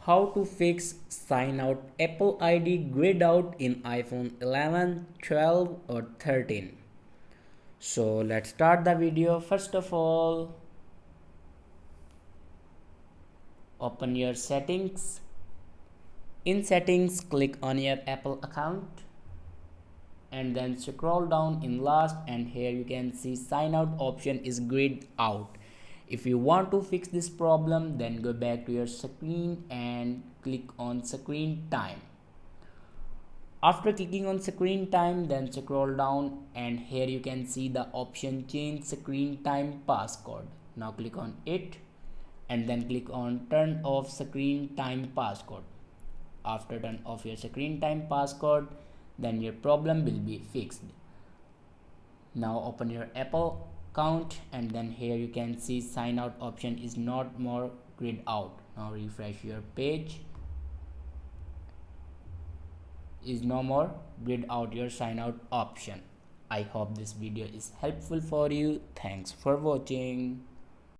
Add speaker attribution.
Speaker 1: How to fix sign out Apple ID grayed out in iPhone 11, 12 or 13. So let's start the video. First of all, open your settings. In settings, click on your Apple account and then scroll down in last, and here you can see sign out option is grayed out. If you want to fix this problem, then go back to your screen and click on screen time. After clicking on screen time, then scroll down and here you can see the option change screen time passcode. Now click on it and then click on turn off screen time passcode. After turn off your screen time passcode, then your problem will be fixed. Now open your Apple account and then here you can see sign out option is not more grayed out. Now refresh your page. Is no more grayed out your sign out option. I hope this video is helpful for you. Thanks for watching.